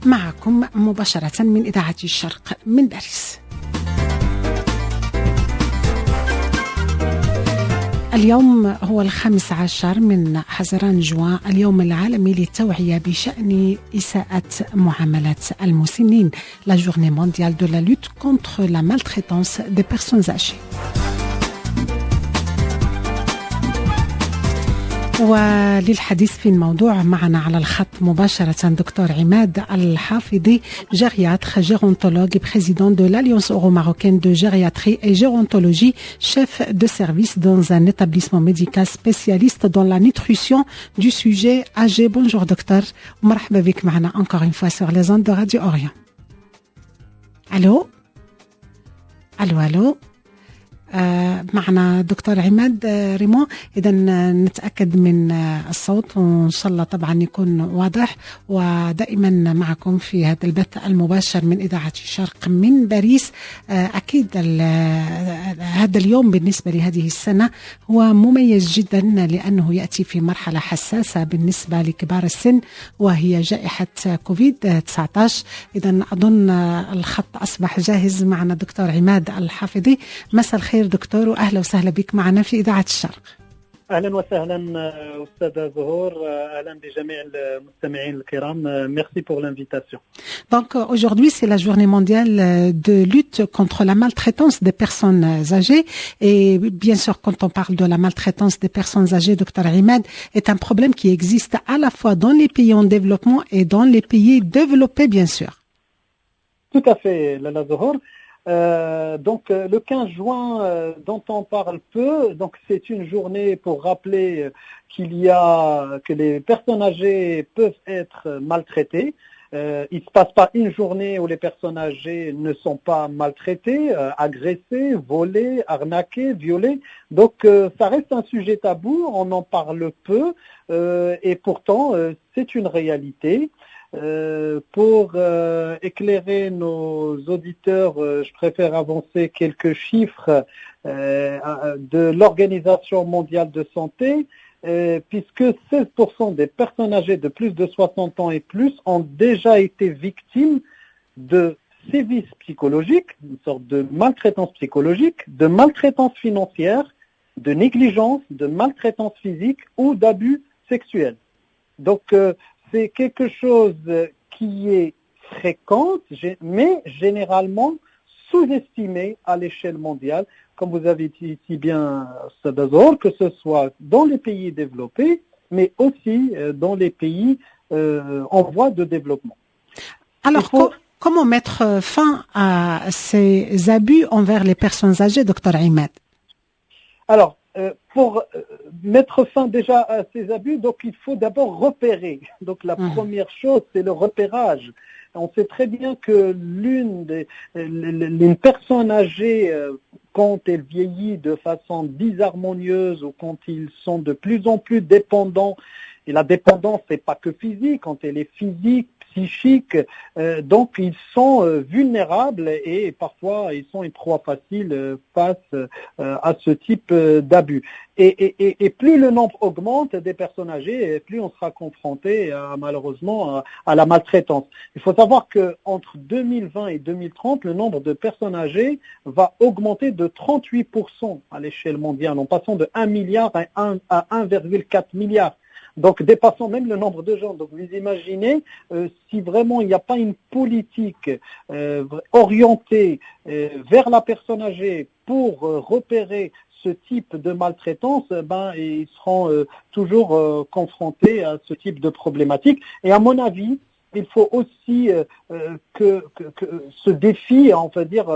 معكم مباشرة من إذاعة الشرق من باريس. اليوم هو 15 من حزيران جوان، اليوم العالمي للتوعية بشأن إساءة معاملة المسنين. La journée mondiale de la lutte contre la maltraitance des personnes âgées. وللحديث في الموضوع معنا على الخط مباشرة دكتور عماد الحافظي، gériatre, gérontologue et président de l'Alliance euro-marocaine de gériatrie et gérontologie, chef de service dans un établissement médical spécialiste dans la nutrition du sujet âgé. Bonjour docteur, مرحبا بك معنا encore une fois sur les ondes de Radio Orient. Allô معنا دكتور عماد ريمون. إذا نتأكد من الصوت وإن شاء الله طبعا يكون واضح، ودائما معكم في هذا البث المباشر من إذاعة الشرق من باريس. أكيد هذا اليوم بالنسبة لهذه السنة هو مميز جدا لأنه يأتي في مرحلة حساسة بالنسبة لكبار السن وهي جائحة كوفيد-19. إذا أظن الخط أصبح جاهز. معنا دكتور عماد الحافظي. مساء الخير دكتور، وأهلا وسهلا بك معنا في إذاعة الشرق. أهلا وسهلا أستاذة زهور، أهلا بجميع المستمعين الكرام. Merci pour l'invitation. Donc aujourd'hui c'est la journée mondiale de lutte contre la maltraitance des personnes âgées, et bien sûr quand on parle de la maltraitance des personnes âgées, docteur Imad, est un problème qui existe à la fois dans les pays en développement et dans les pays développés bien sûr. Tout à fait, Lala Zohor. Donc le 15 juin dont on parle peu, donc c'est une journée pour rappeler que les personnes âgées peuvent être maltraitées. Il ne se passe pas une journée où les personnes âgées ne sont pas maltraitées, agressées, volées, arnaquées, violées. Donc ça reste un sujet tabou, on en parle peu et pourtant c'est une réalité. Pour éclairer nos auditeurs, je préfère avancer quelques chiffres de l'Organisation mondiale de santé, puisque 16% des personnes âgées de plus de 60 ans et plus ont déjà été victimes de sévices psychologiques, une sorte de maltraitance psychologique, de maltraitance financière, de négligence, de maltraitance physique ou d'abus sexuels. Donc c'est quelque chose qui est fréquent, mais généralement sous-estimé à l'échelle mondiale, comme vous avez dit si bien, Sadazor, que ce soit dans les pays développés, mais aussi dans les pays en voie de développement. Alors, comment mettre fin à ces abus envers les personnes âgées, Dr Imad? Alors, pour mettre fin déjà à ces abus, donc il faut d'abord repérer. Donc la première chose, c'est le repérage. On sait très bien que une personne âgée, quand elle vieillit de façon disharmonieuse ou quand ils sont de plus en plus dépendants, et la dépendance c'est pas que physique, quand elle est physique, psychique, donc ils sont vulnérables et parfois ils sont une proie facile face à ce type d'abus. Et plus le nombre augmente des personnes âgées, plus on sera confronté malheureusement à la maltraitance. Il faut savoir que entre 2020 et 2030, le nombre de personnes âgées va augmenter de 38% à l'échelle mondiale, en passant de 1 milliard à 1,4 milliard. Donc dépassant même le nombre de gens. Donc vous imaginez si vraiment il n'y a pas une politique orientée vers la personne âgée pour repérer ce type de maltraitance, ils seront toujours confrontés à ce type de problématique. Et à mon avis, il faut aussi que ce défi, on va dire,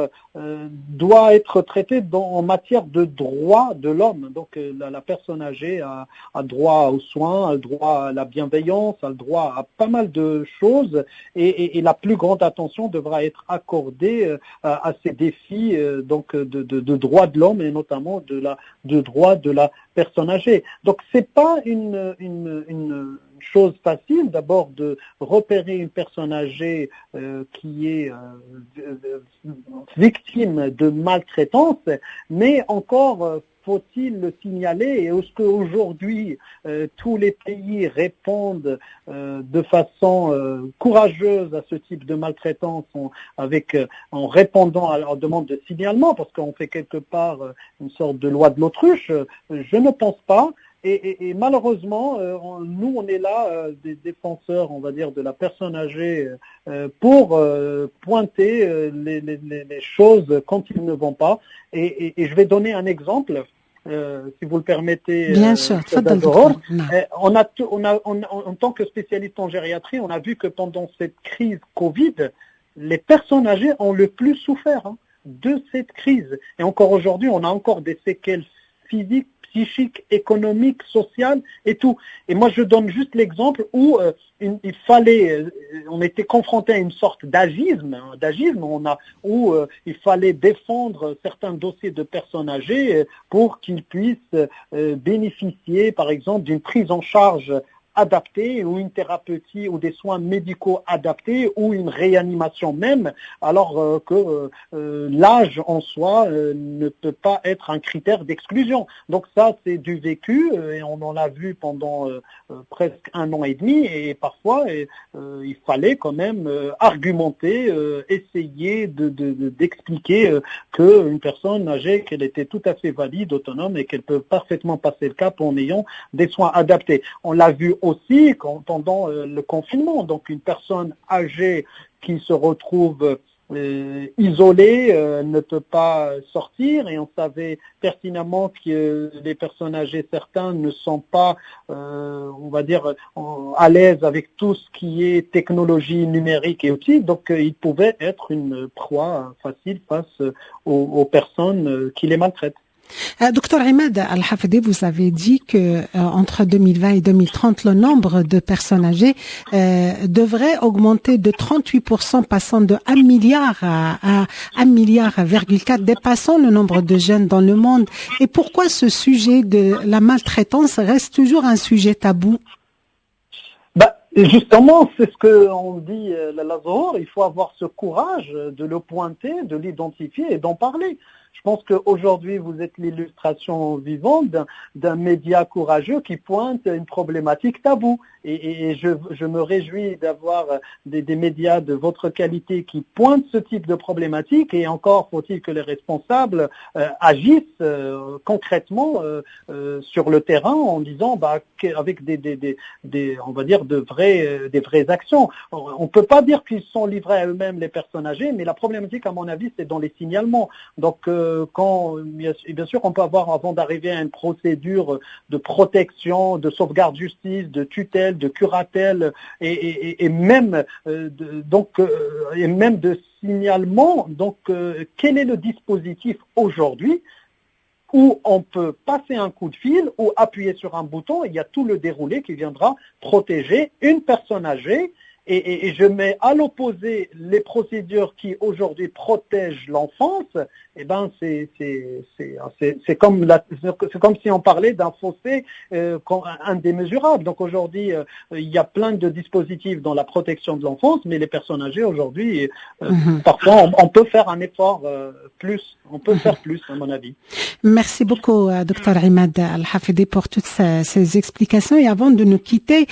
doit être traité en matière de droit de l'homme. Donc la personne âgée a droit aux soins, a droit à la bienveillance, a le droit à pas mal de choses, et la plus grande attention devra être accordée à ces défis donc de droits de l'homme et notamment de droits de la personne âgée. Donc c'est pas une chose facile d'abord de repérer une personne âgée qui est victime de maltraitance, mais encore faut-il le signaler? Et est-ce qu'aujourd'hui, tous les pays répondent de façon courageuse à ce type de maltraitance en répondant à leur demande de signalement, parce qu'on fait quelque part une sorte de loi de l'autruche? Je ne pense pas. Et malheureusement, nous, on est là, des défenseurs, on va dire, de la personne âgée, pour pointer les choses quand ils ne vont pas. Et je vais donner un exemple, si vous le permettez. Bien sûr. En tant que spécialiste en gériatrie, on a vu que pendant cette crise Covid, les personnes âgées ont le plus souffert de cette crise. Et encore aujourd'hui, on a encore des séquelles physiques, psychique, économique, social et tout. Et moi, je donne juste l'exemple où on était confronté à une sorte d'agisme, où il fallait défendre certains dossiers de personnes âgées pour qu'ils puissent bénéficier, par exemple, d'une prise en charge adaptée ou une thérapeutie ou des soins médicaux adaptés ou une réanimation même, alors que l'âge en soi ne peut pas être un critère d'exclusion. Donc ça, c'est du vécu et on en a vu pendant presque 1 an et demi et parfois il fallait quand même argumenter, essayer d'expliquer qu'une personne âgée, qu'elle était tout à fait valide, autonome et qu'elle peut parfaitement passer le cap en ayant des soins adaptés. On l'a vu aussi pendant le confinement. Donc une personne âgée qui se retrouve isolée ne peut pas sortir et on savait pertinemment que les personnes âgées, certains ne sont pas, on va dire, à l'aise avec tout ce qui est technologie numérique et outils. Donc ils pouvaient être une proie facile face aux personnes qui les maltraitent. Docteur Imad Al-Hafidi, vous avez dit que entre 2020 et 2030, le nombre de personnes âgées devrait augmenter de 38%, passant de 1 milliard à 1,4 milliard, dépassant le nombre de jeunes dans le monde. Et pourquoi ce sujet de la maltraitance reste toujours un sujet tabou? Justement, c'est ce qu'on dit l'Azhar, il faut avoir ce courage de le pointer, de l'identifier et d'en parler. Je pense qu'aujourd'hui, vous êtes l'illustration vivante d'un média courageux qui pointe une problématique taboue. Et je me réjouis d'avoir des médias de votre qualité qui pointent ce type de problématique. Et encore faut-il que les responsables agissent concrètement sur le terrain en disant avec on va dire des vraies actions. On ne peut pas dire qu'ils sont livrés à eux-mêmes, les personnes âgées, mais la problématique, à mon avis, c'est dans les signalements. Donc, bien sûr, on peut avoir, avant d'arriver à une procédure de protection, de sauvegarde justice, de tutelle, de curatelle et même de signalement. Donc, quel est le dispositif aujourd'hui où on peut passer un coup de fil ou appuyer sur un bouton, il y a tout le déroulé qui viendra protéger une personne âgée. Et je mets à l'opposé les procédures qui aujourd'hui protègent l'enfance. C'est comme si on parlait d'un fossé indémesurable. Donc aujourd'hui, il y a plein de dispositifs dans la protection de l'enfance, mais les personnes âgées aujourd'hui, parfois on peut faire un effort plus. On peut faire plus, à mon avis. Merci beaucoup, Dr Imad Al-Hafidi, pour toutes ces explications. Et avant de nous quitter,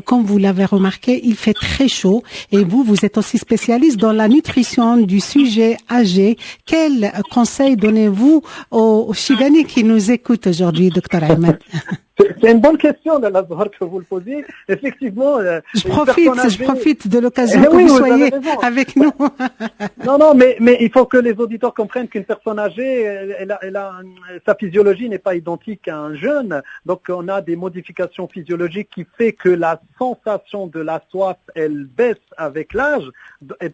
comme vous l'avez remarqué, il fait très chaud. Et vous êtes aussi spécialiste dans la nutrition du sujet âgé. Quel conseil donnez-vous aux Chivani qui nous écoutent aujourd'hui, Dr Imad? C'est une bonne question de l'Azhar que vous le posez. Effectivement, je profite de l'occasion que vous soyez avec nous. Non, mais il faut que les auditeurs comprennent qu'une personne âgée, sa physiologie n'est pas identique à un jeune. Donc, on a des modifications physiologiques qui fait que la sensation de la soif, elle baisse avec l'âge,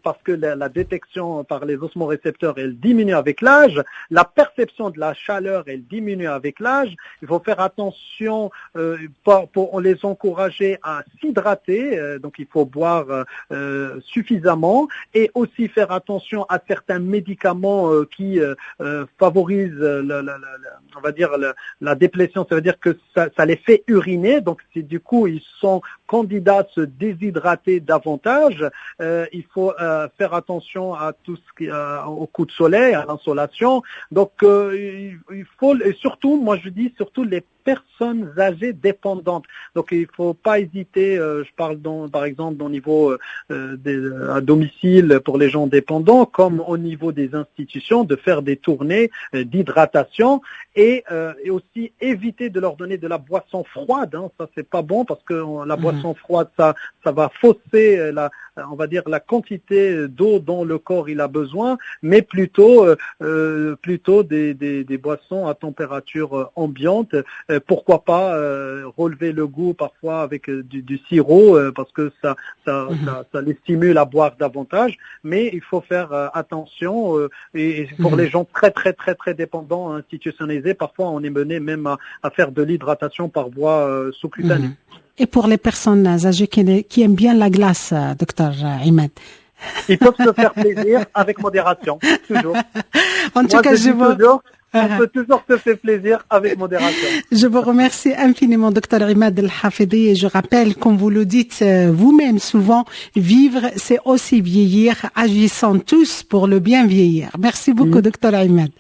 parce que la détection par les osmorécepteurs, elle diminue avec l'âge. La perception de la chaleur, elle diminue avec l'âge. Il faut faire attention pour les encourager à s'hydrater, donc il faut boire suffisamment, et aussi faire attention à certains médicaments qui favorisent on va dire la déplétion, ça veut dire que ça les fait uriner, donc du coup ils sont candidats à se déshydrater davantage. Il faut faire attention à tout ce qui au coup de soleil, à l'insolation. Donc il faut, et surtout, moi je dis surtout les personnes âgées dépendantes. Donc il faut pas hésiter, je parle par exemple au niveau à domicile pour les gens dépendants, comme au niveau des institutions, de faire des tournées d'hydratation et aussi éviter de leur donner de la boisson froide. Ça c'est pas bon parce que la boisson froide ça va fausser on va dire la quantité d'eau dont le corps il a besoin, mais plutôt des boissons à température ambiante. Pourquoi pas relever le goût parfois avec du sirop parce que ça les stimule à boire davantage, mais il faut faire attention et pour les gens très très très très dépendants institutionnalisés, parfois on est mené même à faire de l'hydratation par voie sous-cutanée. Et pour les personnes âgées qui aiment bien la glace, docteur Imad? Ils peuvent se faire plaisir avec modération, toujours. En tout cas, on peut toujours se faire plaisir avec modération. Je vous remercie infiniment, docteur Imad El-Hafidi, et je rappelle, comme vous le dites vous-même souvent, vivre, c'est aussi vieillir, agissant tous pour le bien vieillir. Merci beaucoup, docteur Imad.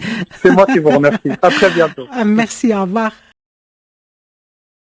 C'est moi qui vous remercie. À très bientôt. Merci, au revoir.